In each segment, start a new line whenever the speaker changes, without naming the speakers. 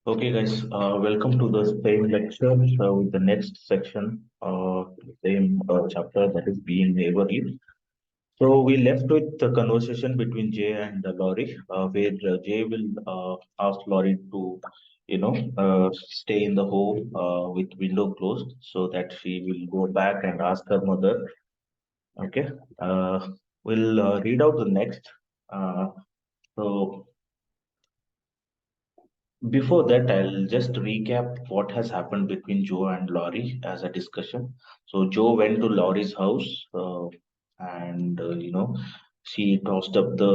Okay, guys, welcome to the same lecture with the next section, same chapter that is being neighborly. So we left with the conversation between Jay and Laurie, where Jay will ask Laurie to, stay in the home with window closed so that she will go back and ask her mother. Okay, we'll read out the next. Uh, so Before that, I'll just recap what has happened between Joe and Laurie as a discussion. So Joe went to Laurie's house, and she tossed up the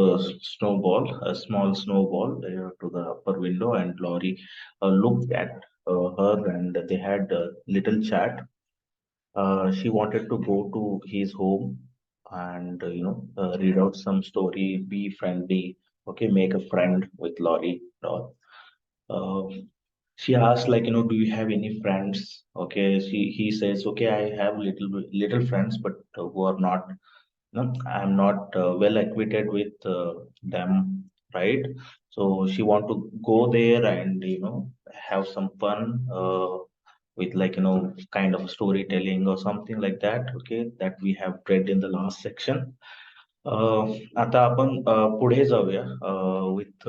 snowball, a small snowball, to the upper window, and Laurie looked at her, and they had a little chat. She wanted to go to his home and read out some story, be friendly, okay, make a friend with Laurie. Uh, she asked, like, do you have any friends? Okay, he says, okay, I have little friends, but who are not, I'm not well acquainted with them, right? So she want to go there and have some fun with, like, kind of storytelling or something like that. Okay, that we have read in the last section. आता आपण पुढे जाऊया with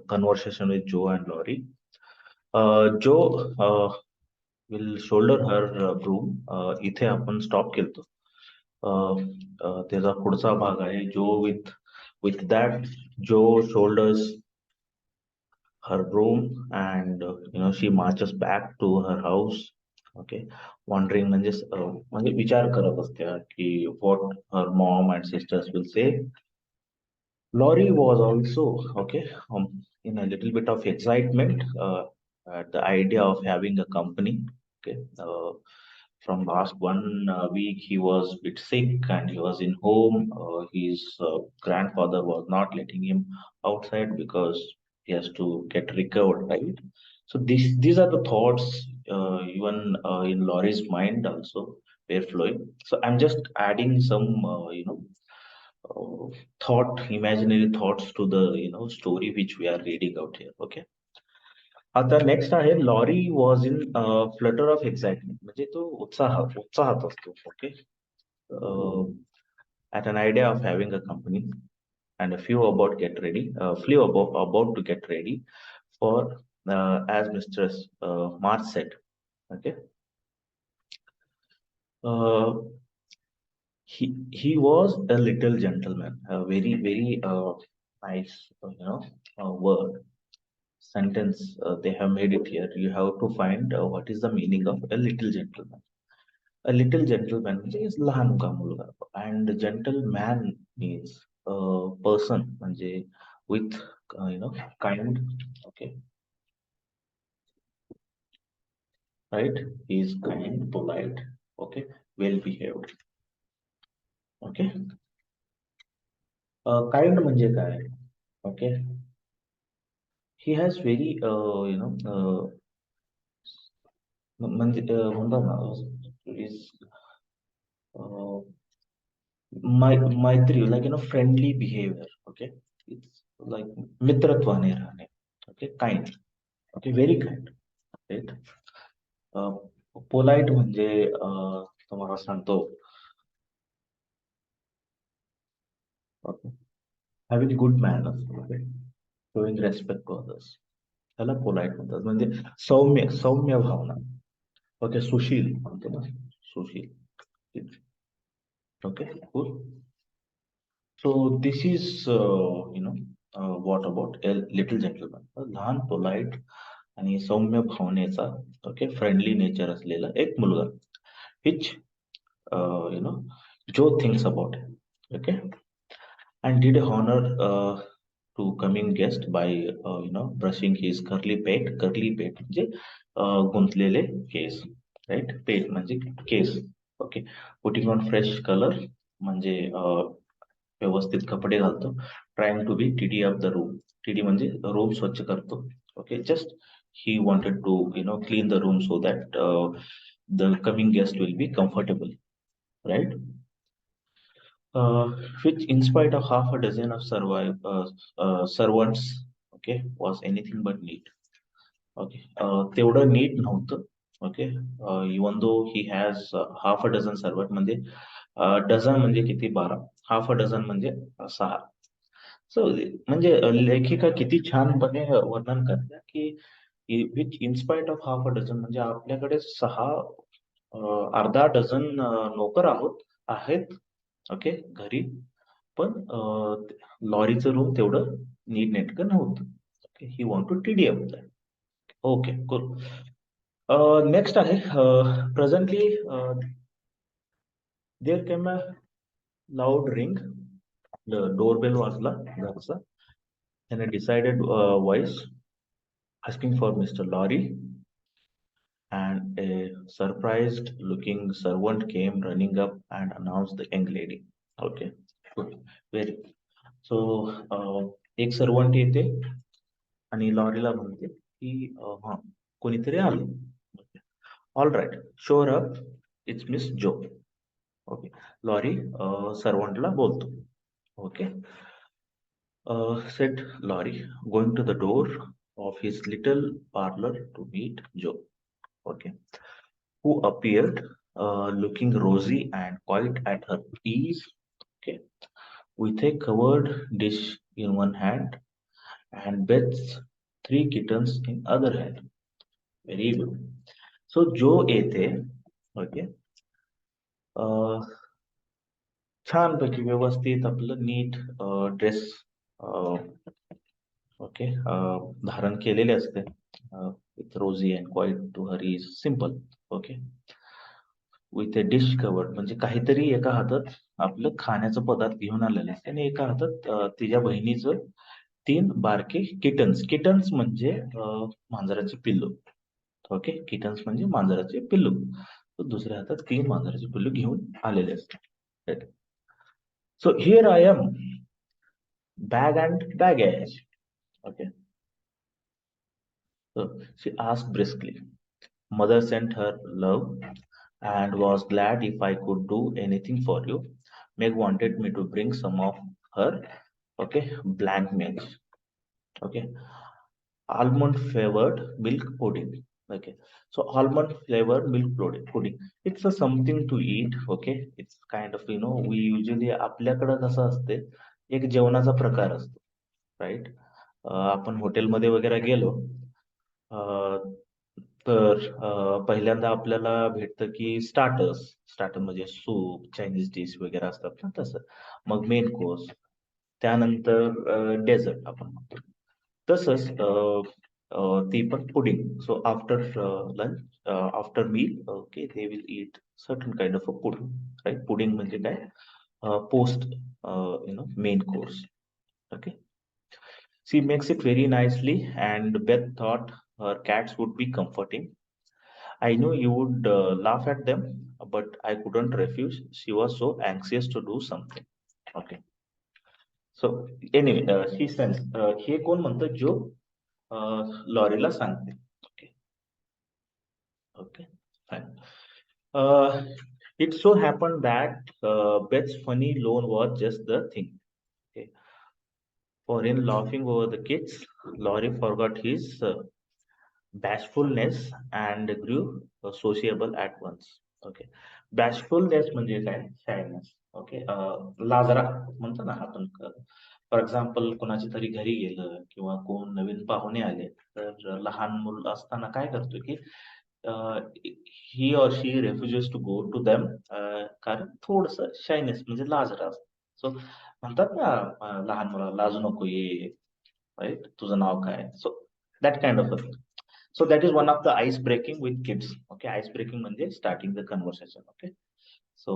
conversation with Joe and Laurie. Joe will shoulder her broom. इथे आपण stop केलतो. अ, त्याचा पुढचा भाग आहे. जो with that, Joe shoulders her broom and she marches back to her house. Okay, wondering म्हणजे विचार करत असते की what her mom and sisters will say. Laurie was also okay, in a little bit of excitement at the idea of having a company. Okay, from last one week he was a bit sick and he was in home. His grandfather was not letting him outside because he has to get recovered, right? So these are the thoughts even in Laurie's mind also were flowing. So I'm just adding some uh, imaginary thoughts to the story which we are reading out here. Okay. आता next आहे Laurie was in flutter of excitement म्हणजे तो उत्साहात असतो okay at an idea of having a company and a few about get ready few about to get ready for as Mistress March said. Okay. uh, he was a little gentleman, a very nice word sentence they have made it here. You have to find what is the meaning of a little gentleman. A little gentleman is लहान का मुलगा, and gentleman means a person म्हणजे with kind. Okay, right? He is kind, polite, okay, well behaved. Okay. Kind म्हणजे काय? Okay, he has very म्हणजे म्हणतात ना is मैत्री, like friendly behavior. Okay, it's like मित्रत्वाने राहणे. Okay, kind. Okay, very kind, right? Polite म्हणजे तुम्हाला सांगतो, having good manners. Okay, showing respect to others, त्याला पोलाइट म्हणतात. म्हणजे सौम्य सौम्य भावना. ओके, सुशील म्हणतो ना, सुशील. Okay, cool. So this is what about a little gentleman, लहान पोलाइट आणि सौम्य भावनेचा, ओके, फ्रेंडली नेचर असलेला एक मुलगा, which Joe thinks about it. Okay, and did honor to coming guest by brushing his curly pate म्हणजे गुंतलेले case, right? पेट म्हणजे केस. Okay, putting on fresh collar म्हणजे व्यवस्थित कपडे घालतो. Trying to be tidy of the room. Tidy म्हणजे रूम स्वच्छ करतो. Okay, just he wanted to clean the room so that the coming guest will be comfortable, right? uh, which in spite of half a dozen of servants, okay, was anything but neat. Okay. तेवढं NEET नव्हतं. Okay. Even though he has half a dozen servant, म्हणजे dozen म्हणजे किती, 12. Half a dozen म्हणजे 6. सो म्हणजे लेखिका किती छानपणे वर्णन करते की which in spite of half a dozen, म्हणजे आपल्याकडे 6, अर्धा डझन नोकर आहेत. ओके, घरी. पण लॉरीचं रूम तेवढं नीटनेटकं नव्हतं. Okay, he want to tidy that. Okay, good. Next आहे, presently there came a loud ring. Doorbell वाजला घरचा. And a decided voice asking for Mr. Laurie, and a surprised looking servant came running up and announced the young lady. Okay, good. Very good. So, एक servant येते आणि लॉरीला म्हणते की हा, कोणीतरी आलं. All right, show her up, it's Miss Jo. Okay. Laurie सर्वंटला बोलतो. Okay. Said Laurie, going to the door of his little parlor to meet Joe. Okay, who appeared looking rosy and quite at her ease. Okay, with a covered dish in one hand and Beth's 3 kittens in other hand. Very good. So Joe येते. Okay, uh, छानपैकी व्यवस्थित आपलं NEET dress, okay, धारण केलेले असते. With rosy and quite to her is simple. Okay, with a dish covered, म्हणजे काहीतरी एका हातात आपलं खाण्याचं पदार्थ घेऊन आलेलं असते आणि एका हातात तिच्या बहिणीचं 3 बारके किटन्स. किटन्स म्हणजे मांजराचे पिल्लू. ओके, किटन्स म्हणजे मांजराचे पिल्लू. तर दुसऱ्या हातात 3 मांजराचे पिल्लू घेऊन आलेले असतात. So here I am, bag and baggage. Okay. So she asked briskly. Mother sent her love and was glad if I could do anything for you. Meg wanted me to bring some of her, okay, blank milk. Okay, almond flavored milk pudding. Okay, so almond flavored milk pudding. It's a something to eat. Okay, it's kind of, we usually आपल्याकडं कसं असते, एक जेवणाचा प्रकार असतो, right. आपण हॉटेलमध्ये वगैरे गेलो, तर पहिल्यांदा आपल्याला भेटतं की स्टार्टर्स. स्टार्टर म्हणजे सूप, चायनीज डिश वगैरे असतात ना तसं. मग मेन कोर्स, त्यानंतर डेझर्ट आपण म्हणतो. तसंच ती पण pudding. So after lunch, after meal, okay, they will eat certain kind of a pudding, right. Pudding म्हणजे काय, post main course. Okay. She makes it very nicely, and Beth thought her cats would be comforting. I knew you would laugh at them, but I couldn't refuse. She was so anxious to do something. Okay. So anyway, she sends. हे कोण म्हणतं, जो लॉरीला सांगते. Okay. Okay, fine. Uh, it so happened that Beth's funny loan was just the thing. Okay. For in laughing over the kids, Laurie forgot his bashfulness and grew sociable at once. Okay. Bashfulness म्हणजे काय, shyness. Okay, लाजरा म्हणतो ना आपण. For example, कोणाच्या तरी घरी गेलं किंवा कोण नवीन पाहुणे आले, तर लहान मूल असताना काय करतो की he or she refuses to go to them, कारण थोडस शायनेस म्हणजे लाजरा असतो. सो म्हणतात ना, लहान मुलाला लाजू नको, ये, राईट, तुझं नाव काय, so that kind of. So that is one of the ice breaking with kids. Okay, ice breaking म्हणजे starting the conversation. Okay, so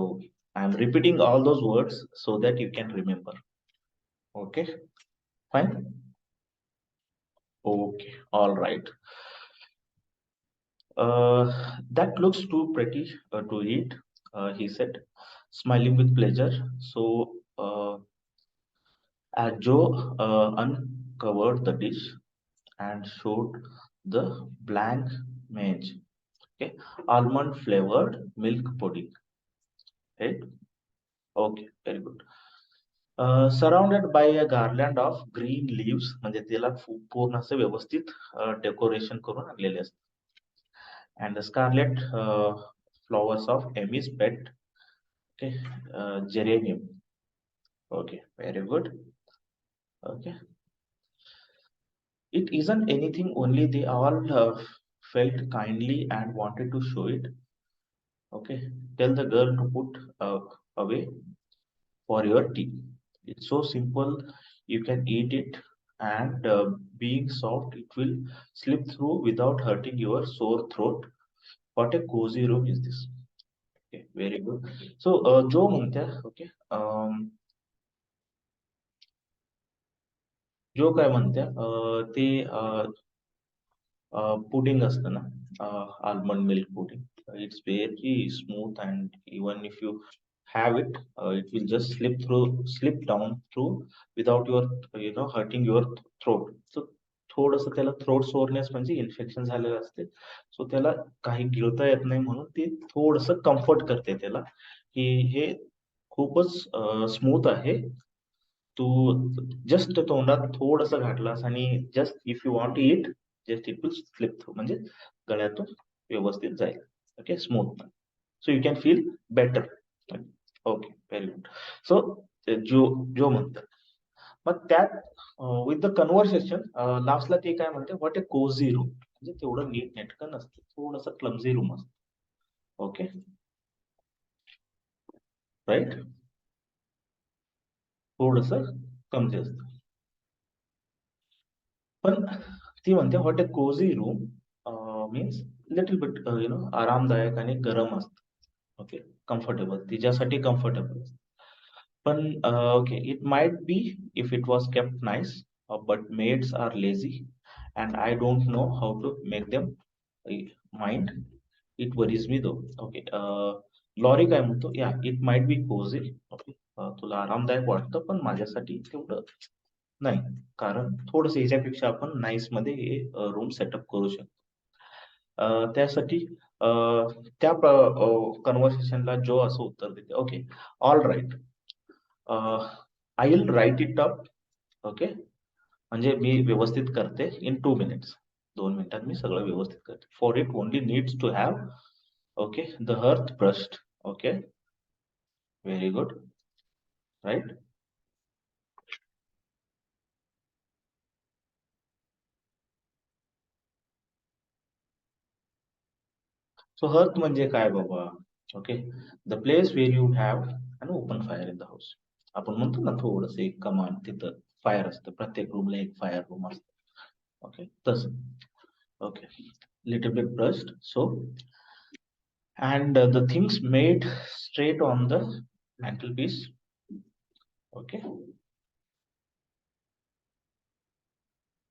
I'm repeating all those words so that you can remember. Okay, fine. Okay, all right. That looks too pretty to eat, he said, smiling with pleasure. So as Joe uncovered the dish and showed the blank mange, okay, almond flavored milk pudding, right? Okay, very good. Surrounded by a garland of green leaves, म्हणजे त्याला पूर्ण असं व्यवस्थित decoration करून आणलेले असते. And the scarlet flowers of emis pet, okay, geranium. Okay, very good. Okay, it isn't anything, only they all felt kindly and wanted to show it. Okay, tell the girl to put away for your tea. It's so simple, you can eat it, and being soft, it will slip through without hurting your sore throat. What a cozy room is this. Okay, very good. So, Jo म्हणत्या, okay, जो काय म्हणत्या, ते pudding असतं ना, almond milk pudding, it's very smooth and even if you have it, it will just slip down through without your hurting your throat. So थोडस त्याला throat soreness म्हणजे इन्फेक्शन झालेलं असते, सो त्याला काही गिळता येत नाही म्हणून ते थोडस कम्फर्ट करते त्याला, की हे खूपच स्मूथ आहे. तू जस्ट तोंडात थोडस घातलास आणि just if you want it, just it will slip through, म्हणजे गळ्यातून व्यवस्थित जाईल. Okay, smooth. So you can feel better. Okay, very good. So जो जो म्हणतात, मग त्यात विथ द कन्व्हर्सेशन लास्टला ते काय म्हणते, व्हॉट ए कोझी रूम, म्हणजे तेवढं नीट नेटकं नसतं, थोडस क्लमझी रूम असतं. ओके, राईट, थोडस क्लमझी असतं. पण ती म्हणते what a cosy room means little bit आरामदायक आणि गरम असतं. ओके, कम्फर्टेबल, तिच्यासाठी कम्फर्टेबल. पण okay, it might be if it was kept nice, but maids are lazy and I don't know how to make them mind. It worries me though. Okay, Laurie काय म्हणतो, yeah it might be cosy. Okay, तुला आरामदायक वाटतं पण माझ्यासाठी तेवढं नाही, कारण थोडस ह्याच्यापेक्षा आपण नाईस मध्ये हे रूम सेटअप करू शकतो. त्यासाठी त्या कन्व्हर्सेशनला जो असं उत्तर देते, okay, all right, I will write it up. Okay, म्हणजे मी व्यवस्थित करते इन 2 minutes. 2 मिनिटात मी सगळं व्यवस्थित करते. For it only needs to have, okay, the hearth brushed. Okay, very good, right. So hearth म्हणजे काय बाबा? Okay, the place where you have an open fire in the house. आपण म्हणतो ना थोडस एक कमान, तिथं फायर असतं, प्रत्येक रूमला एक फायर रूम असतं. ओके, तसं. Okay, little bit brushed, so and the things made straight on the mantel piece. Okay,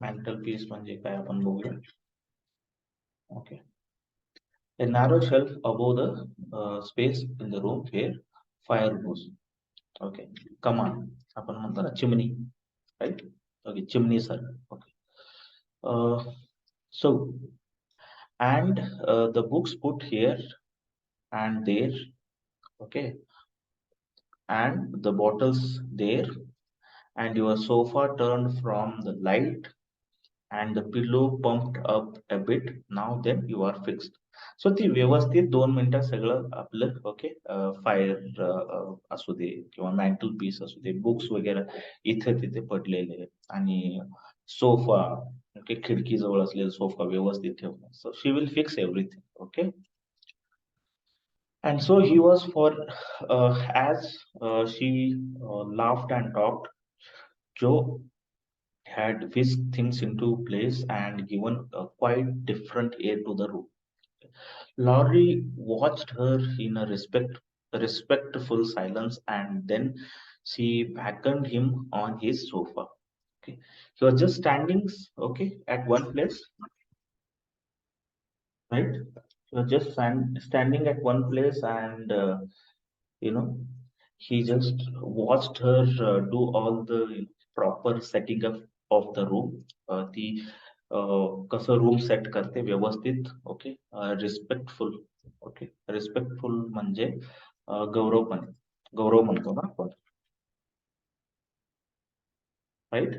mantel piece म्हणजे काय आपण बघूया. Okay, a narrow shelf above the space in the room where fire goes. Okay, कमान, आपण म्हणतो ना chimney, right. Okay, chimney sir. Okay, so and the books put here and there. Okay, and the bottles there, and your sofa turned from the light, and the pillow pumped up a bit. Now then you are fixed. सो ती व्यवस्थित 2 मिनिटात सगळं आपलं, okay, fire असू दे किंवा mantle piece असू दे, books वगैरे इथे तिथे पडलेले, आणि सोफा, ओके, खिडकी जवळ असलेला सोफा व्यवस्थित ठेवणं. So she will fix everything. Okay, and so he was for as she laughed and talked, Joe had whisked things into place and given a quite different air to the room. Laurie watched her in a respectful silence, and then she beckoned him on his sofa. Okay, he was just standing, okay, at one place, right? He was just standing at one place, and you know, he just watched her do all the proper setting up of the room. ती कसं room set करते व्यवस्थित. Okay, respectful. Okay, respectful म्हणजे गौरवपणे, गौरव म्हणतो ना आपण. Right.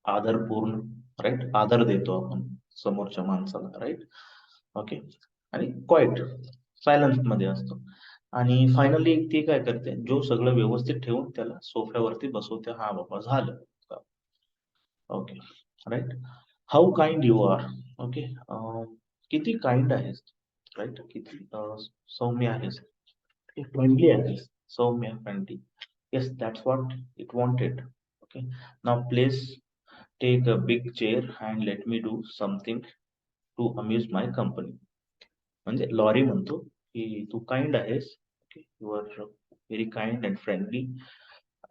आदरपूर्ण, right, आदर देतो आपण समोरच्या माणसाला, राईट. ओके. आणि क्वाईट, सायलन्स मध्ये असतो. आणि फायनली ती काय करते, जो सगळं व्यवस्थित ठेवून त्याला सोफ्यावरती बसवते, हा बाबा झालं. Okay, right. How kind you are. Okay, किती काइंड आहेस, राईट, किती सौम्य आहेस, फ्रेंडली आहेस, सौम्य, friendly. Yes, that's what it wanted. Okay. Now please take a big chair and let me do something to amuse my company. म्हणजे Laurie म्हणतो की तू काइंड आहेस, okay, you are very kind and friendly.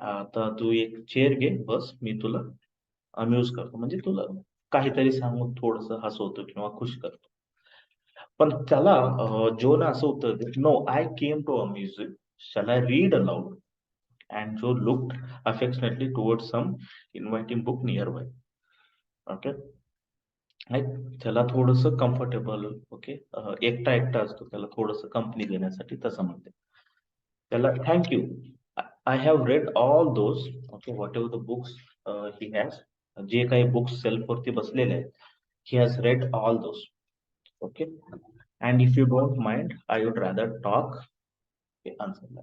आता तू एक chair घे, बस, मी तुला अम्यूज करतो, म्हणजे तुला काहीतरी सांगून थोडस हसवतो किंवा खुश करतो. पण त्याला जोला असं उत्तर दे, no, I came to amuse you, shall I read aloud. And Joe looked affectionately towards some inviting book nearby. Okay. Right? त्याला थोडस कम्फर्टेबल, ओके, एकटा एकटा असतो, त्याला थोडस कंपनी देण्यासाठी तसं म्हणते. त्याला thank you, I have read all those, okay, whatever the books he has, जे काही बुक्स सेल्फ वरती बसलेले आहेत, he has read all those. Okay. And if you don't mind I would rather talk. Answer.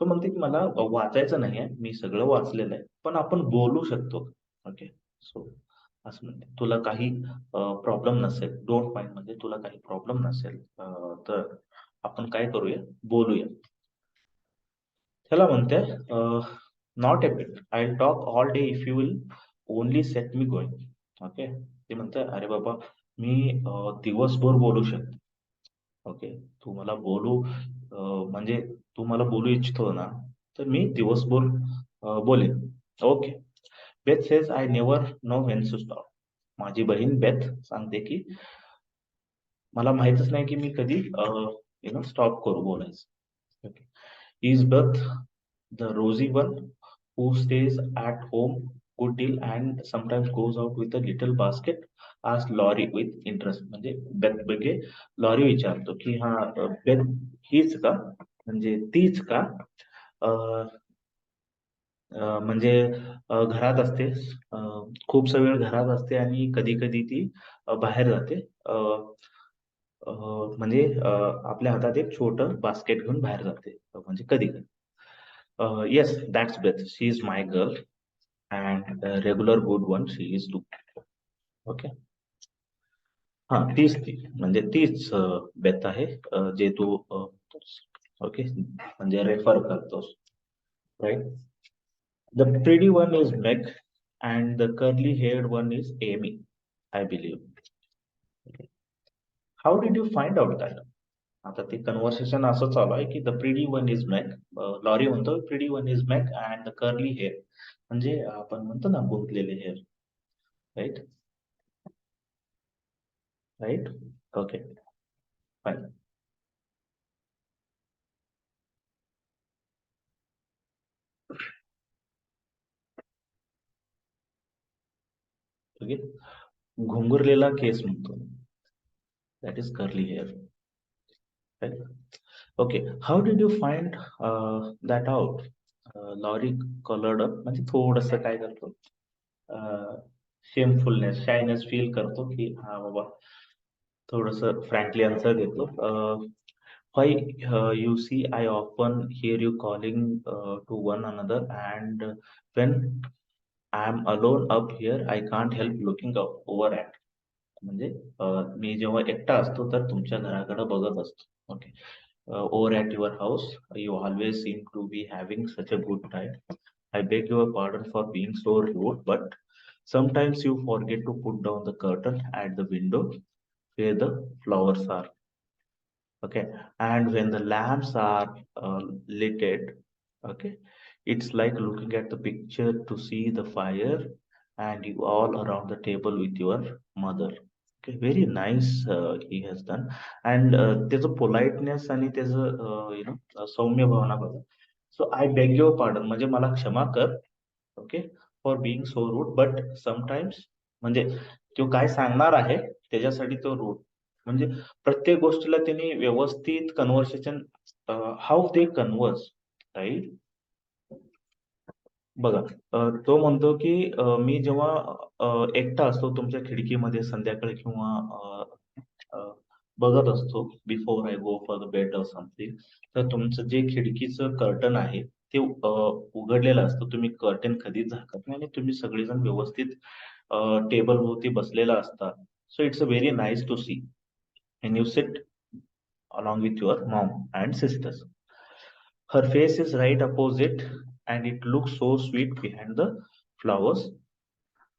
तो म्हणते की मला वाचायचं नाहीये, मी सगळं वाचलेलं आहे, पण आपण बोलू शकतो. ओके. सो असं म्हणते, तुला काही प्रॉब्लेम नसेल, डोंट माइंड म्हणजे तुला काही प्रॉब्लेम नसेल, तर आपण काय करूया, बोलूया. त्याला म्हणते, not a bit, I will talk all day if you will only set me going. Okay. ते म्हणते, अरे बाबा, मी दिवसभर बोलू शकते. ओके. तू मला बोलू, म्हणजे तू मला बोलू इच्छितो ना, तर मी दिवसभर बोलेन. Okay. Beth says I never know when to stop. माझी बहीण बेथ सांगते की मला माहितच नाही की मी कधी स्टॉप करू बोलायचं. ओके. इज बेथ द रोजी one who stays at home good deal and sometimes goes out with a little basket, asked Laurie with interest. म्हणजे बेथ बघे लॉरी विचारतो की हा, बेथ हीच का, म्हणजे तीच का, अं, म्हणजे घरात असते, खूपसा वेळ घरात असते आणि कधी कधी ती बाहेर जाते, म्हणजे आपल्या हातात एक छोटं बास्केट घेऊन बाहेर जाते, म्हणजे कधी कधी. Yes, that's Beth, she is my girl and regular good one she is too. Okay. हा, तीच ती, म्हणजे तीच बेथ आहे, जे तू ओके म्हणजे रेफर करतोस, right. The pretty one is Meg, and the curly haired one is Amy, I believe. How did you find out that? आता ते कन्व्हर्सेशन असं चालू आहे की the pretty one is Meg, Laurie म्हणतो pretty one is Meg and the curly hair, म्हणजे आपण म्हणतो ना गुंतलेले hair, right. Right. Okay, fine. Okay. घुंगुरलेला केस म्हणतो, that is curly hair, right. Okay. How did you find that out. Laurie coloured up, म्हणजे थोडस काय करतो, शेमफुलनेस, शायनेस फील करतो की हा बाबा, थोडस फ्रँकली आन्सर देतो. Why, you see, I often here you calling to one another and when I am alone up here I can't help looking over at. म्हणजे मी जेव्हा एकटा असतो तर तुमच्या घराकडे बघत असतो. Okay. Over at your house you always seem to be having such a good time. I beg your pardon for being so rude, but sometimes you forget to put down the curtain at the window where the flowers are. Okay. And when the lamps are lit, okay, it's like looking at the picture to see the fire and you all around the table with your mother. Okay, very nice, he has done. And त्याचं politeness आणि त्याचं सौम्य भावना बघा. So I beg your pardon, म्हणजे मला क्षमा कर, okay, for being so rude, but sometimes, म्हणजे तो काय सांगणार आहे त्याच्यासाठी तो रूड, म्हणजे प्रत्येक गोष्टीला त्यांनी व्यवस्थित कन्व्हर्सेशन, हाऊ दे कन्व्हर्स, राईट. बघा, तो म्हणतो की मी जेव्हा एकटा असतो तुमच्या खिडकीमध्ये संध्याकाळी किंवा अ, बघत असतो before I go for the bed or something, तर तुमचं जे खिडकीचं कर्टन आहे ते उघडलेलं असतं. तुम्ही कर्टन कधीच झाकत नाही आणि तुम्ही सगळेजण व्यवस्थित टेबल भोवती बसलेला असता. So it's a very nice to see and you sit along with your mom and sisters. Her face is right opposite and it looks so sweet behind the flowers.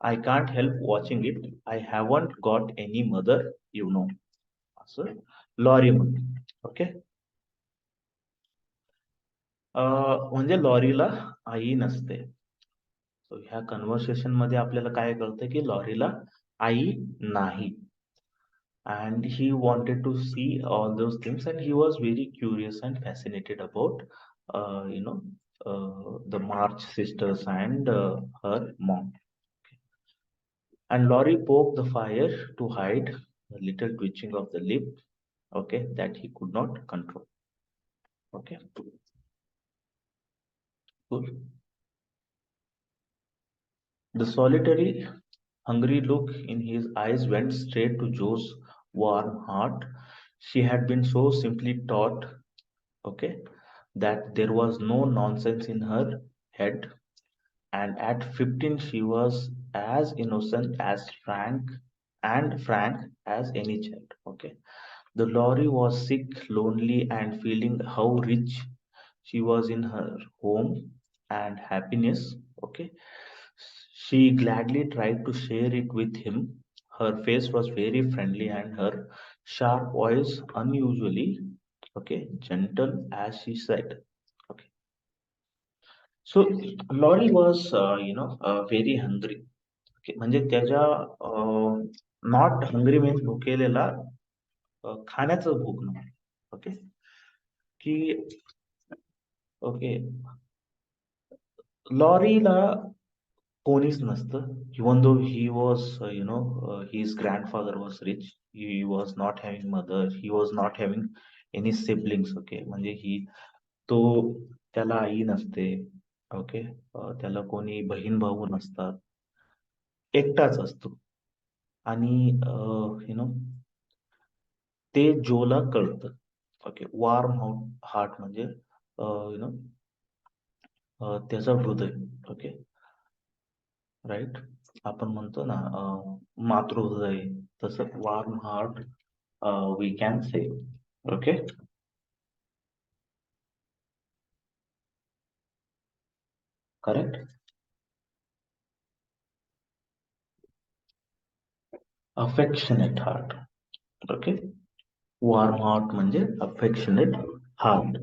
I can't help watching it. I haven't got any mother, you know. असं lorry म्हणते. Okay. म्हणजे लॉरीला आई नसते. So ह्या conversation मध्ये आपल्याला काय कळतं की लॉरीला आई नाही. And he wanted to see all those things and he was very curious and fascinated about the March sisters and her mom. And Laurie poked the fire to hide a little twitching of the lip, okay, that he could not control. Okay, cool. The solitary, hungry look in his eyes went straight to Joe's warm heart. She had been so simply taught, okay, that there was no nonsense in her head. And at 15, she was as innocent as frank as any child. Okay. The Laurie was sick, lonely, and feeling how rich she was in her home and happiness. Okay. She gladly tried to share it with him. Her face was very friendly and her sharp voice unusually, okay, gentle as she said. Okay. So Laurie was, very hungry. Okay. म्हणजे त्याच्या not hungry means भुकेलेला, खाण्याचं भूक नव्हतं. Okay. की okay, लॉरीला कोणीच नसतं. Even though he was his grandfather was rich, he was not having mother, he was not having any siblings. Okay, म्हणजे ही तो त्याला आई नसते. ओके. त्याला कोणी बहीण भाऊ नसतात. एकटाच असतो. आणि यु नो ते जोला कळतं. ओके. वॉर्म हार्ट म्हणजे यु नो त्याचं हृदय. ओके. राईट. आपण म्हणतो ना मातृहृदय, तसं warm heart we can say. Okay. Correct. Affectionate heart. Okay. Warm heart म्हणजे अफेक्शनेट हार्ट.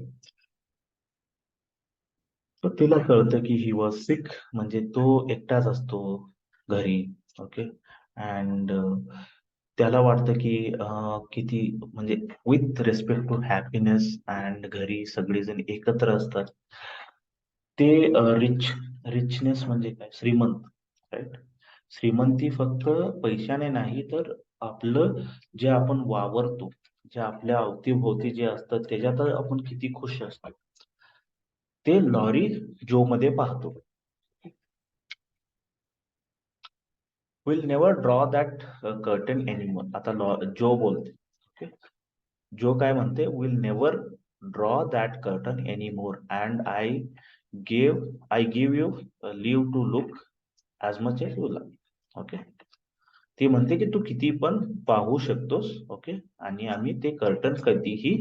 तर तिला कळतं की ही वॉज सिक, म्हणजे तो एकटाच असतो घरी. ओके. अँड त्याला वाटतं की किती म्हणजे with respect to happiness and घरी सगळेजण एकत्र असतात. ते रिचनेस म्हणजे काय, श्रीमंत. राईट. श्रीमंती फक्त पैशाने नाही, तर आपलं जे आपण वावरतो, जे आपल्या अवतीभोवती जे असतं त्याच्यात आपण किती खुश असतो, ते लॉरी जो मध्ये पाहतो. Will never draw that curtain anymore. आता जो बोलते. ओके. जो काय म्हणते, will never draw that curtain anymore and I give you leave to look as much as you like. Okay. ती म्हणते की तू किती पण पाहू शकतोस. ओके. आणि आम्ही ते कर्टन कधीही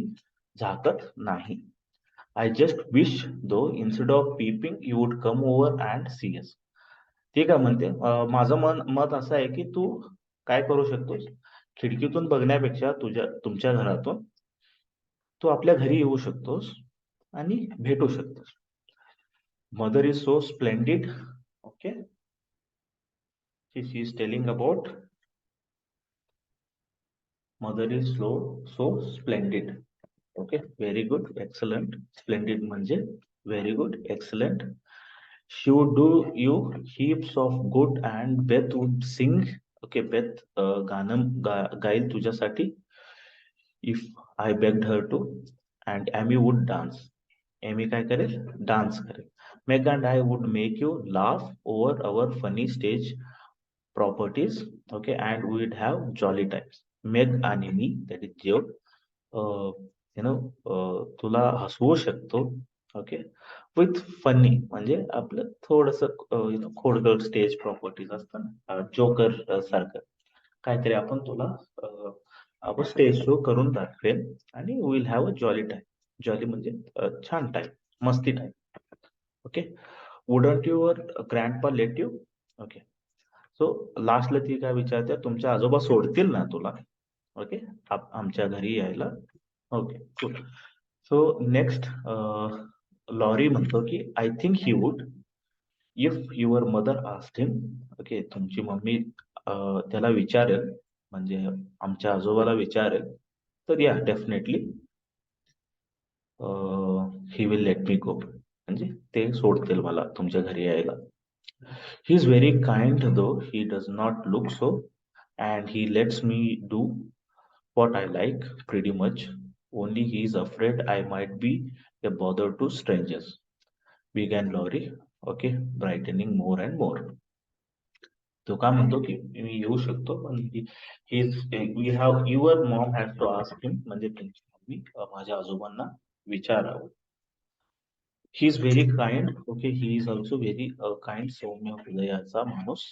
झाकत नाही. I just wish though instead of peeping you would come over and see us. ठीक आहे म्हणते, माझं मत असं आहे की तू काय करू शकतोस, खिडकीतून बघण्यापेक्षा तुमच्या घरातून तू आपल्या घरी येऊ शकतोस आणि भेटू शकतोस. Mother is so splendid. Okay. She is telling about mother is so splendid. Okay. Very good, excellent. Splendid म्हणजे very good, excellent. She would do you heaps of good and Beth would sing. Okay. Beth गाणं गाईल तुझ्यासाठी. If I begged her to. And Amy would dance. Amy काय करेल, dance करेल. Meg and I would make you laugh over our funny stage properties, okay, and we'd have jolly times. Meg आणि मी, that is Joe, तुला हसवू शकतो, okay, with funny, म्हणजे आपलं थोडस खोडकर स्टेज प्रॉपर्टीज असतं ना, जोकर सारखं काहीतरी आपण तुला आपण स्टेज शो करून दाखवेल आणि will have a jolly time. Jolly म्हणजे छान टाइम, मस्ती time, okay. Wouldn't your grandpa let you? Okay. So लास्टला ती काय विचारते, तुमच्या आजोबा सोडतील ना तुला, ओके, आमच्या घरी यायला? Okay, good. So next Laurie म्हणतो की I think he would if your mother asked him. Okay, तुमची मम्मी त्याला विचारेल, म्हणजे आमच्या आजोबाला विचारेल, तर या definitely he will let me go, म्हणजे ते सोडतील मला तुमच्या घरी यायला. ही इज व्हेरी काइंड दो he does not look so, and he let's me do what I like pretty much. Only he is afraid I might be a bother to strangers. Began Laurie, okay, brightening more and more. तो काय म्हणतो की मी येऊ शकतो, पण we have your mom has to ask him, म्हणजे त्यांची mummy माझ्या आजोबांना विचारावं. He is very kind, okay, he is also very kind, सौम्य हृदयाचा माणूस,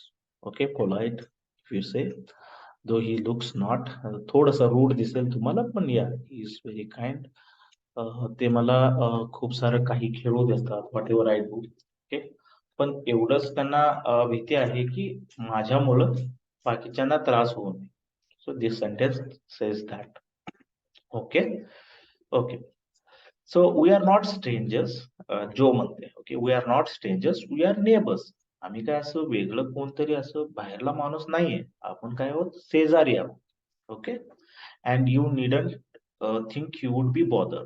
okay, polite if you say, though he looks not, थोडासा रूड दिसेल तुम्हाला, पण या ही इज व्हेरी काइंड. ते मला खूप सारं काही खेळू देतात, what ever I do, okay, पण एवढंच त्यांना भीती आहे की माझ्यामुळं बाकीच्यांना त्रास होऊ नये. So this sentence says that, okay. Okay, so we are not strangers, Jo म्हणते, okay, we are not strangers, we are neighbours. आम्ही काय असं वेगळं कोणतरी असं बाहेरला माणूस नाहीये, आपण काय आहोत, शेजारी आहोत, okay. And you needn't think you would be bother,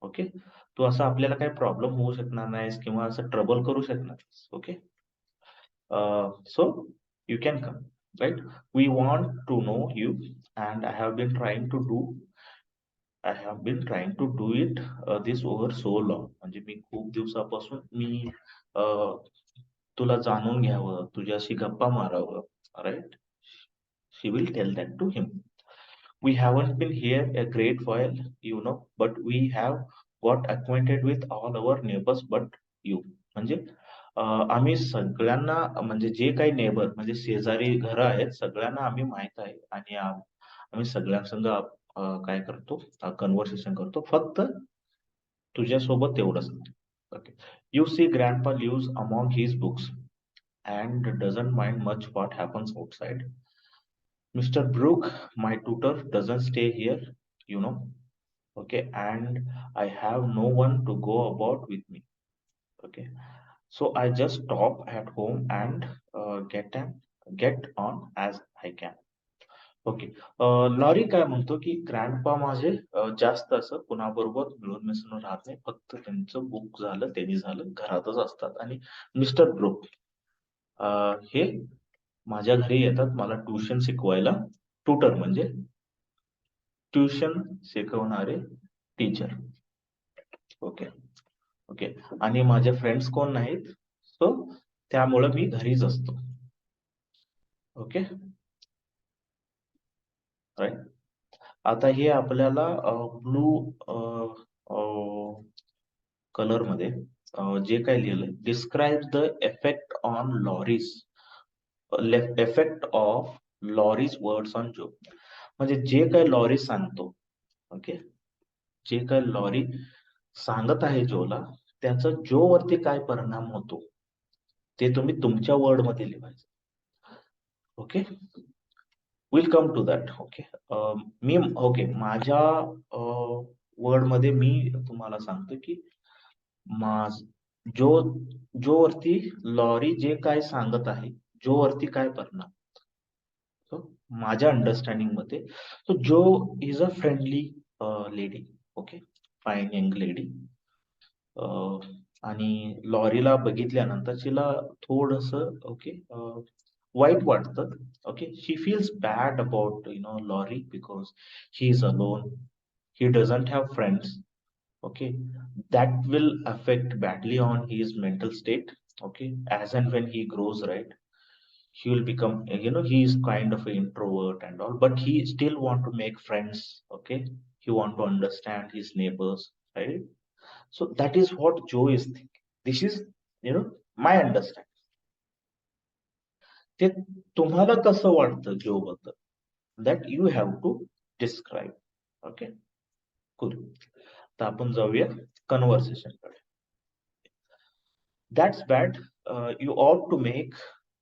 okay. तू असं आपल्याला काही प्रॉब्लेम होऊ शकणार नाहीस किंवा असं ट्रबल करू शकणार नाहीस, okay. So you can come, right. We want to know you and I have been trying to do it this over so long, म्हणजे मी खूप दिवसापासून मी तुला जाणून घ्यावं, तुझ्याशी गप्पा मारावं, right. She will tell that to him. We haven't been here a great while, but we have got acquainted with all our neighbors but you. म्हणजे आम्ही सगळ्यांना, म्हणजे जे काही नेबर म्हणजे शेजारी घरं आहेत, सगळ्यांना आम्ही माहित आहे, आणि आम्ही सगळ्यांसंग काय करतो, कन्व्हर्सेशन करतो, फक्त तुझ्यासोबत तेवढंच नाही, okay. You see grandpa lives among his books and doesn't mind much what happens outside. Mr. Brook, my tutor, doesn't stay here, you know, okay, and I have no one to go about with me, okay. So I just stop at home and get on as I can, okay. Laurie काय म्हणतो की grandpa माझे जास्त असं कुणाबरोबर मिळून मिसळून राहत नाही, फक्त त्यांचं बुक झालं, त्यांनी झालं, घरातच असतात. आणि मिस्टर ब्रूक हे माझ्या घरी येतात मला ट्युशन शिकवायला. ट्युटर म्हणजे ट्युशन शिकवणारे टीचर, ओके. ओके, आणि माझे फ्रेंड्स कोण नाहीत, सो त्यामुळं मी घरीच असतो, ओके, राईट. आता हे आपल्याला ब्लू कलर मध्ये जे काही लिहिलंय, describe the effect on lorries, effect of lorries words on जो, म्हणजे जे काही लॉरी सांगतो, ओके, जे काही लॉरी सांगत आहे जोला, त्याचा जो वरती काय परिणाम होतो ते तुम्ही तुमच्या वर्ड मध्ये लिहायचं, okay. Will come to that, okay. मी, ओके, माझ्या वर्ड मध्ये मी तुम्हाला सांगतो की माझ जो जो वरती लॉरी जे काय सांगत आहे, जो वरती काय परिणाम, so, माझ्या अंडरस्टँडिंग मध्ये, so Jo is a friendly lady, okay, fine young lady. आणि लॉरीला बघितल्यानंतर तिला थोडस, ओके, वाईट वाटतं, okay. She feels bad about Laurie because he is alone, he doesn't have friends, Okay, that will affect badly on his mental state. Okay, as and when he grows, right, he will become, he is kind of an introvert and all, but he still want to make friends. Okay, he want to understand his neighbors, right? So that is what Joe is thinking. This is, my understanding. ते तुम्हाला कसं वाटतं जो बद्दल, that you have to describe. Okay, cool. तर आपण जाऊया conversation कडे. That's bad. You ought to make.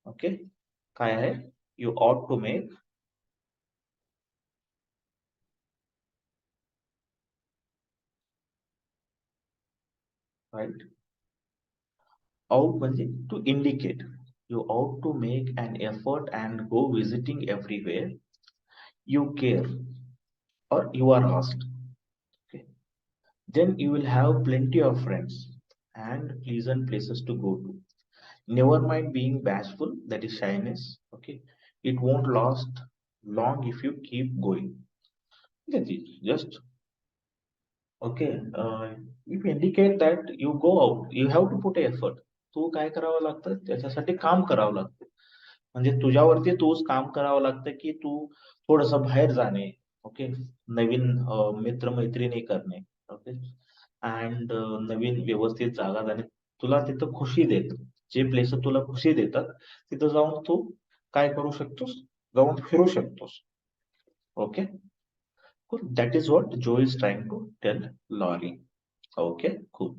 Okay, काय आहे? You ought to make. Right, out म्हणजे to indicate. You ought to make an effort and go visiting everywhere you care or you are asked. Okay, then you will have plenty of friends and pleasant places to go to. Never mind being bashful, that is shyness. Okay, it won't last long if you keep going. That's it. Just okay. If you indicate that you go out, you have to put effort. तू काय करावं लागतं, त्याच्यासाठी काम करावं लागतं. म्हणजे तुझ्यावरती तूच काम करावं लागतं की तू थोडस बाहेर जाणे. ओके, नवीन मित्र-मैत्रिणी करणे. ओके, अँड नवीन व्यवस्थित जागा जाणे तुला तिथं खुशी देत. जे प्लेस तुला खुशी देतात तिथं जाऊन तू काय करू शकतोस, जाऊन फिरू शकतोस. Okay, cool. That is what Joe is trying to tell Laurie. Okay, cool.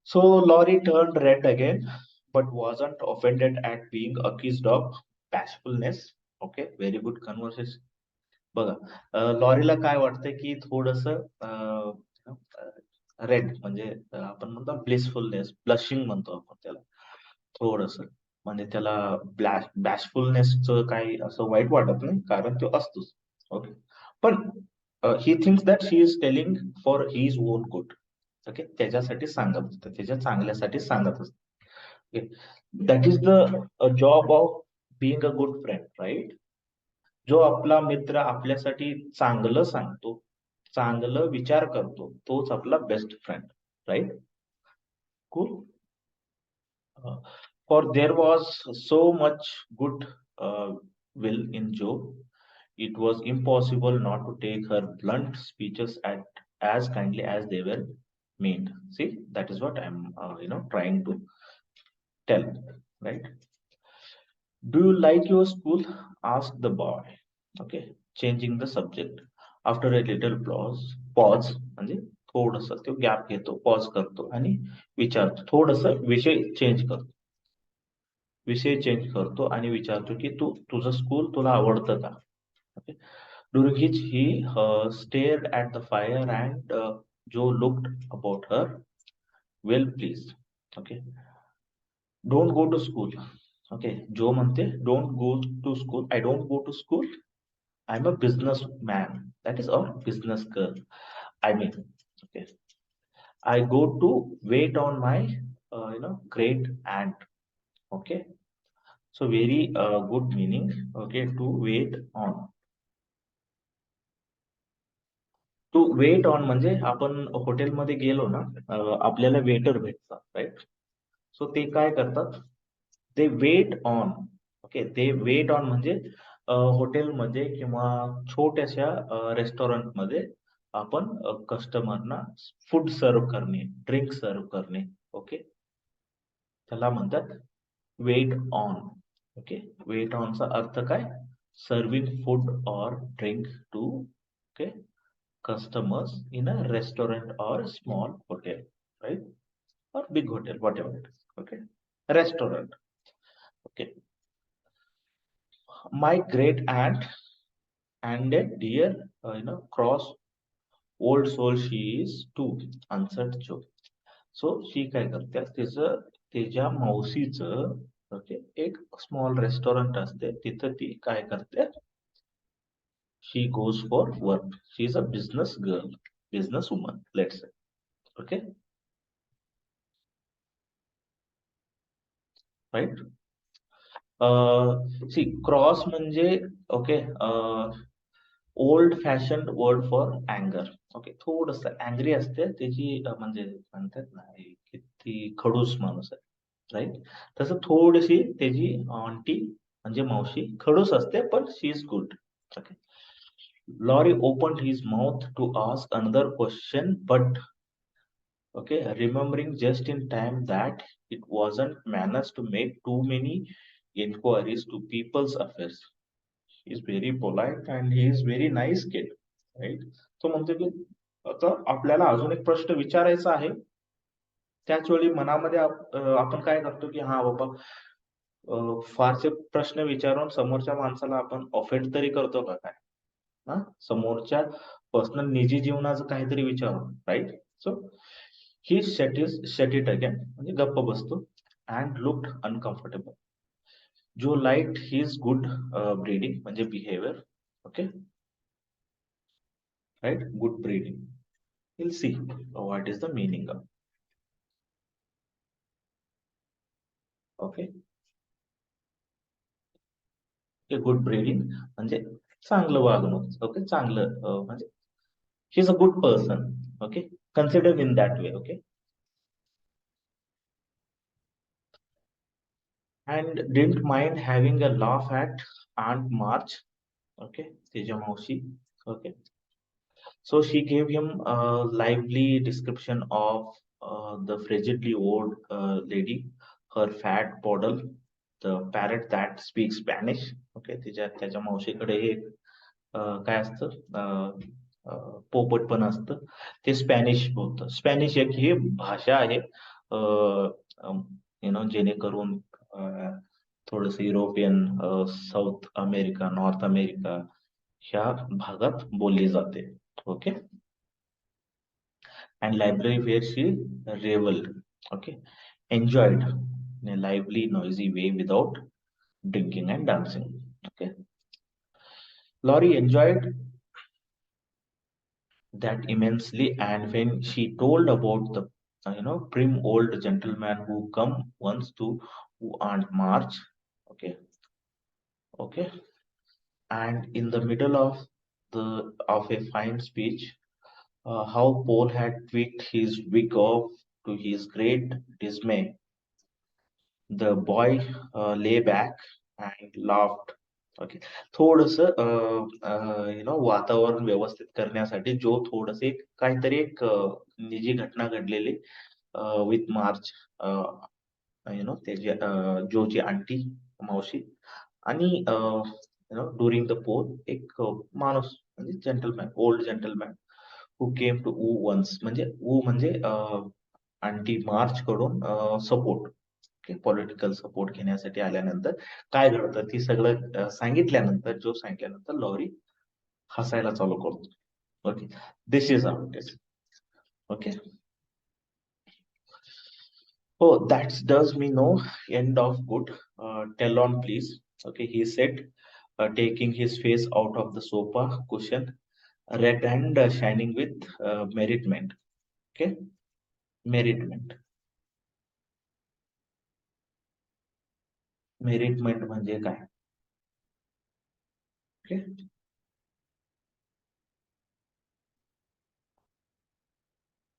So Laurie turned red again, but wasn't offended at being accused of bashfulness. Okay, very good conversation. बघा, लॉरीला काय वाटतं की थोडस रेड म्हणजे आपण म्हणतो blissfulness, blushing म्हणतो आपण त्याला. थोडस म्हणजे त्याला बॅशफुलनेसचं काही असं वाईट वाटत नाही, कारण तो असतोच. ओके, पण he thinks that she is telling for his own good. Okay, त्याच्यासाठी सांगत असतं, त्याच्या चांगल्यासाठी सांगत असतं. Okay, that is the job of being a good friend, right? जो आपला मित्र आपल्यासाठी चांगलं सांगतो, चांगलं विचार करतो, तोच आपला best friend, right? Cool. Uh, for there was so much good uh, will in Joe, it was impossible not to take her blunt speeches at as kindly as they were meant. See, that is what I'm, trying to tell, right? Do you like your school? Asked the boy. Okay, changing the subject. After a little pause, म्हणजे थोडस तो gap घेतो, pause करतो आणि विचारतो, थोडस विषय change करतो आणि विचारतो की तुझं स्कूल तुला आवडतं का? Okay. During which he stared at the fire and Joe looked about her, well pleased. Okay. Don't go to school. Okay. Joe म्हणते, don't go to school. I don't go to school. I'm a businessman. That is a business girl. I mean, okay. I go to wait on my, great aunt. Okay. So very good meaning. Okay, to wait on. To wait on म्हणजे आपण हॉटेलमध्ये गेलो ना, आपल्याला waiter भेटतात, right? सो ते काय करतात, ते वेट ऑन. ओके, ते वेट ऑन म्हणजे हॉटेलमध्ये किंवा छोट्याशा रेस्टॉरंटमध्ये आपण कस्टमरना फूड सर्व करणे, ड्रिंक सर्व करणे. ओके, त्याला म्हणतात वेट ऑन. ओके, वेट ऑनचा अर्थ काय? सर्विंग फूड और drink to, okay, customers in a restaurant or a small hotel, right? Or big hotel, whatever it is. Okay, restaurant. Okay, my great aunt and a dear, cross old soul she is too, answered Joe. So she काय करते, तिचं तिच्या मावशीचं, okay, एक small restaurant असते, तिथं ती काय करते, she goes for work. She is a business girl, business woman, let's say. Okay, right? See cross म्हणजे, okay, old fashion word for अँगर. ओके, थोडस अँग्री असते त्याची म्हणजे म्हणतात ना की ती खडूस माणूस आहे, राईट. तसं थोडीशी त्याची ऑन्टी म्हणजे मावशी खडूस असते, पण she is good. Okay. Laurie opened his mouth to ask another question, but okay, remembering just in time that it wasn't manners to make too many inquiries to people's affairs. He is very polite and he is very nice kid, right? तो म्हणतो की आता आपल्याला अजून एक प्रश्न विचारायचा आहे. त्याच वेळी मनामध्ये आपण काय करतो की हा बाबा फारसे प्रश्न विचारून समोरच्या माणसाला आपण ऑफेंड तरी करतो का काय? हा, समोरच्या पर्सनल निजी जीवनाचं काहीतरी विचारून, right. So he shut it again म्हणजे गप्प बसतो and looked uncomfortable. Jo liked his good breeding म्हणजे behaviour. Okay, right, good breeding. Will see what is the meaning of. Okay, good breeding म्हणजे चांगलं वागणूक. ओके, चांगलं म्हणजे he is a good person. Okay, consider in that way. Okay. And didn't mind having a laugh at Aunt March. Okay, Teja Maushi. Okay, so she gave him a lively description of the frigidly old lady, her fat poodle, the parrot that speaks Spanish. Okay, त्याच्या मावशीकडे एक काय असतं पोपट पण असतं. ते Spanish बोलतं. Spanish एक ही भाषा आहे जेणेकरून थोडस European, south America, north America ह्या भागात बोलली जाते. Okay. And library where she reveled. Okay, enjoyed in a lively, noisy way without drinking and dancing. Okay, Laurie enjoyed that immensely, and when she told about the prim old gentleman who come once to Aunt March. Okay, okay, and in the middle of a fine speech, how Paul had tweaked his wig off to his great dismay. The boy lay back and laughed. Okay. थोडस वातावरण व्यवस्थित करण्यासाठी जो थोडस एक काहीतरी एक निजी घटना घडलेली विथ मार्च, त्याची जोची आंटी मावशी आणि ड्युरिंग द पोल एक माणूस म्हणजे gentleman, old gentleman who came to uh once म्हणजे ऊ म्हणजे आंटी मार्च कडून सपोर्ट, पॉलिटिकल सपोर्ट घेण्यासाठी आल्यानंतर काय घडतं ती सगळं सांगितल्यानंतर, जो सांगितल्यानंतर लॉरी हसायला चालू करतो. Okay, this is how it is. Okay. Oh, that does me no end of good. Tell on, please. Okay, he said, taking his face out of the sofa cushion, red and shining with merriment. Okay, merriment. Merriment म्हणजे काय? Okay,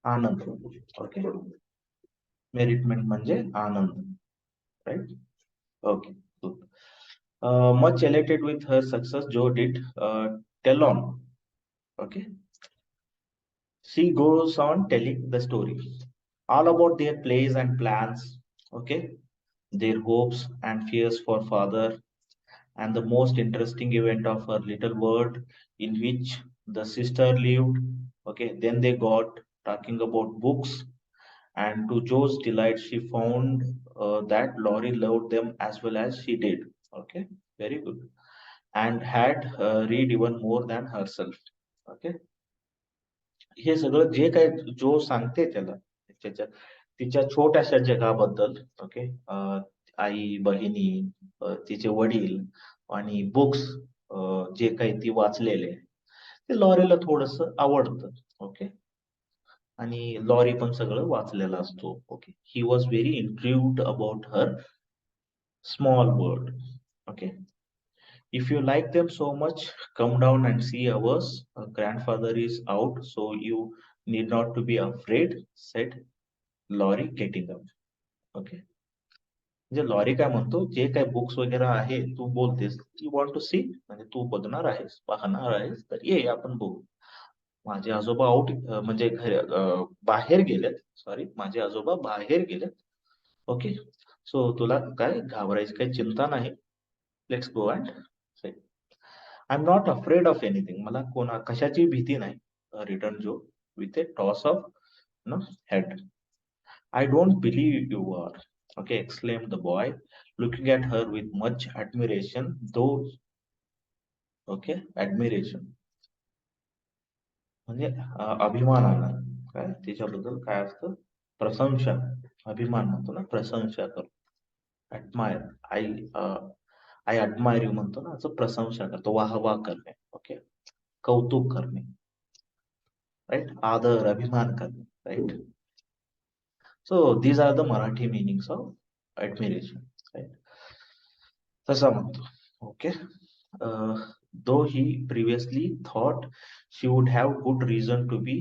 आनंद. Okay, merriment म्हणजे आनंद. Right? Okay, good. Much elated with her success, Joe did tell on. Okay, she goes on telling the story all about their plays and plans. Okay, their hopes and fears for father, and the most interesting event of her little world in which the sister lived. Okay, then they got talking about books, and to Joe's delight, she found that Laurie loved them as well as she did. Okay, very good, and had read even more than herself. Okay, हे सगळं जे काय जो सांगते त्याला त्याच्या तिच्या छोट्याशा जगाबद्दल. Okay, आई, बहिणी, तिचे वडील आणि बुक्स जे काही ती वाचलेले ते लॉरीला थोडस आवडतं. ओके, आणि लॉरी पण सगळं वाचलेलं असतो. Okay, he was very intrigued about her small world. Okay, If you like them so much, come down and see ours. Grandfather is out, so you need not to be afraid, said Laurie, getting up. Okay. म्हणजे lorry काय म्हणतो, जे काय books वगैरे आहे तू बोलतेस, you want to सी, म्हणजे तू बघणार आहेस, पाहणार आहेस, तर ये आपण बघू. माझे आजोबा म्हणजे बाहेर गेलेत. सॉरी, माझे आजोबा बाहेर गेलेत. ओके. सो तुला काय घाबरायची काही चिंता नाही. Let's go and say, I am not afraid of anything. मला कशाची भीती नाही. Return Jo with a toss of no head. I don't believe you are. Okay, exclaimed the boy, looking at her with much admiration, though, okay, admiration. म्हणजे अभिमानानं. काय तिच्याबद्दल काय असतं? प्रशंसा. अभिमान म्हणतो ना, प्रशंसा करतो. ऍडमायर. आय आय ऍडमायर यू म्हणतो ना, असं प्रशंसा करतो, वाहवा करणे. ओके, कौतुक करणे. राईट, आदर, अभिमान करणे. Right. So these are the Marathi meanings of admiration. Right? तसा म्हणतो. Okay. Uh, though he previously thought she would have good reason to be,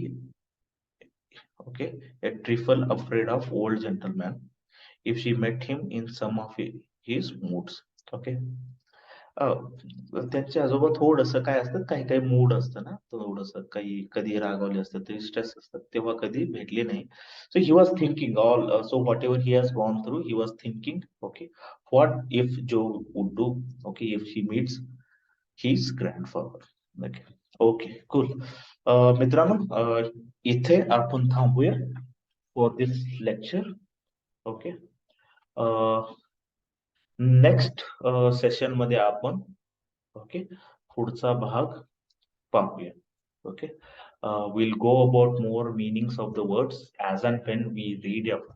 okay, a trifle afraid of old gentleman if she met him in some of his moods. Okay. त्यांचे आजोबा थोडस काय असतं, काही काही mood असतं ना, थोडस काही कधी रागवले असतात, तरी स्ट्रेस असतात, तेव्हा कधी भेटले नाही. So he was thinking all, so whatever he has gone through, he was thinking, okay, what if Jo would do, okay, if she meets his grandfather. Okay. Okay, cool. मित्रांनो, इथे आपण थांबूया for this lecture. Okay. Next session मध्ये आपण, okay, पुढचा भाग पाहूया. Okay. Will go about more meanings of the words as and when we read it.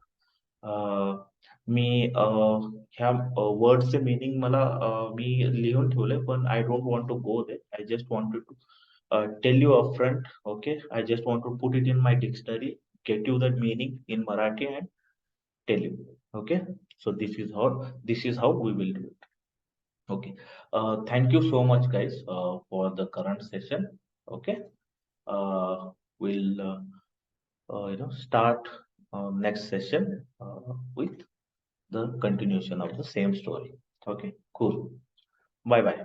मी ह्या वर्डचे मीनिंग मी लिहून ठेवले, पण I don't want to go they. I just wanted to tell you upfront. Okay, I just want to put it in my dictionary, get you that meaning in Marathi and tell you. Okay, so this is how we will do it. Okay. Thank you so much, guys, for the current session. Okay. We'll start next session with the continuation of the same story. Okay, cool. Bye bye.